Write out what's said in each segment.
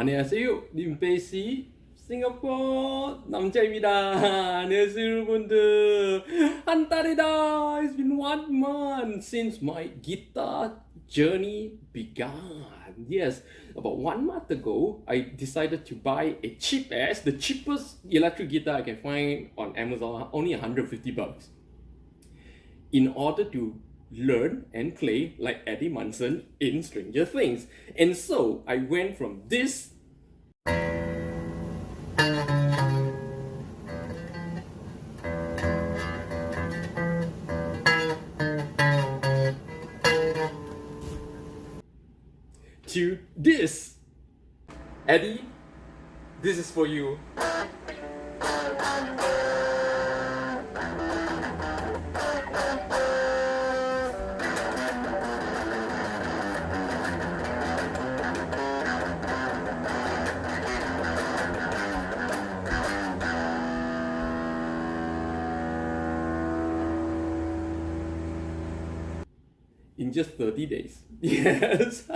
안녕하세요, Limpeh 싱가포르 남자입니다. 안녕하세요, 여러분들. 한 달이다. It's been 1 month since my guitar journey began. Yes, about 1 month ago, I decided to buy a the cheapest electric guitar I can find on Amazon, only $150, in order to learn and play like Eddie Munson in Stranger Things. And so I went from this to this. Eddie, this is for you. In just 30 days. Yes.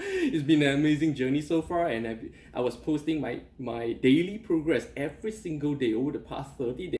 It's been an amazing journey so far, and I was posting my daily progress every single day over the past 30 days.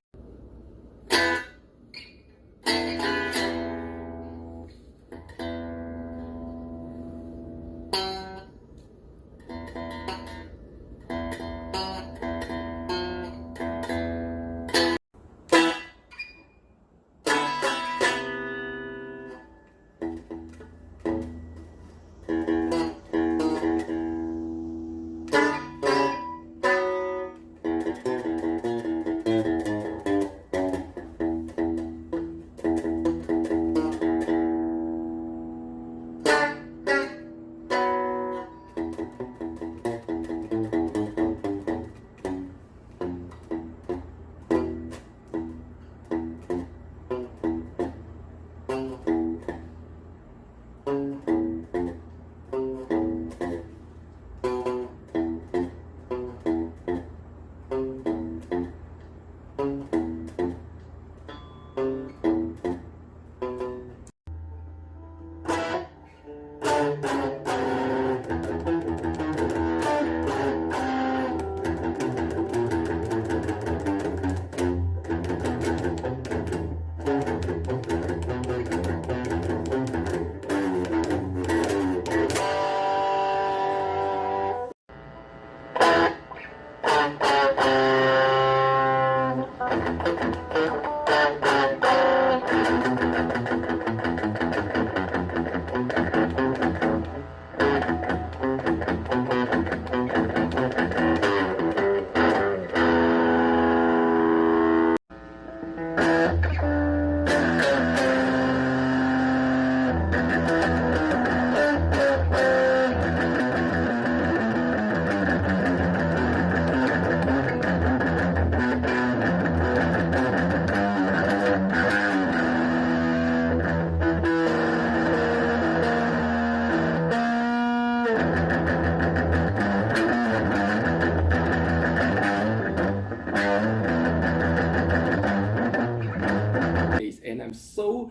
And I'm so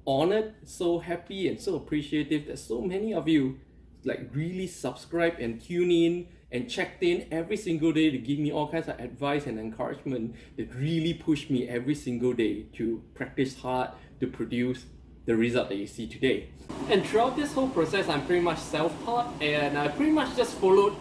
honored, so happy, and so appreciative that so many of you like really subscribe and tune in and checked in every single day to give me all kinds of advice and encouragement that really push me every single day to practice hard to produce the result that you see today. And throughout this whole process, I'm pretty much self-taught, and I pretty much just followed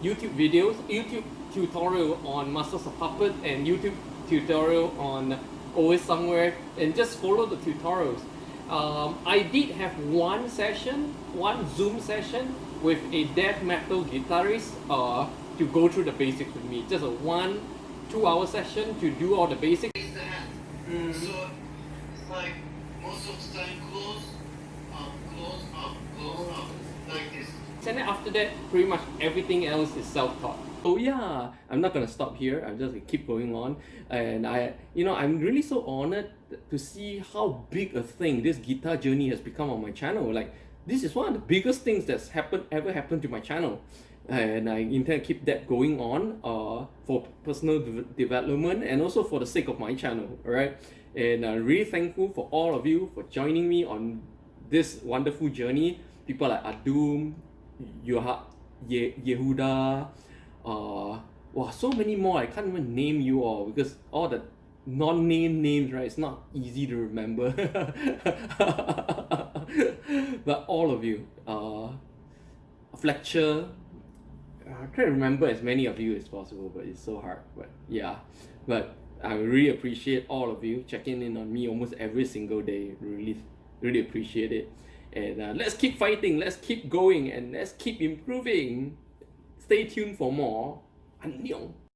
YouTube videos, YouTube tutorial on Masters of Puppet, and YouTube tutorial on Always Somewhere, and just follow the tutorials. I did have one Zoom session with a death metal guitarist to go through the basics with me. Just a 1-2 hour session to do all the basics. So it's like most of the time close up, like this. And then after that, pretty much everything else is self-taught. So yeah, I'm not gonna stop here. I'm just gonna keep going on, and I'm really so honored to see how big a thing this guitar journey has become on my channel. Like, this is one of the biggest things that's ever happened to my channel, and I intend to keep that going on for personal development and also for the sake of my channel. All right, and I'm really thankful for all of you for joining me on this wonderful journey. People like Adum, Yehuda, wow, so many more. I can't even name you all because all the non-name names, right? It's not easy to remember. But all of you, Fletcher, I try to remember as many of you as possible, but it's so hard. But yeah, but I really appreciate all of you checking in on me almost every single day. Really appreciate it. And let's keep fighting, let's keep going, and let's keep improving. Stay tuned for more. 안녕.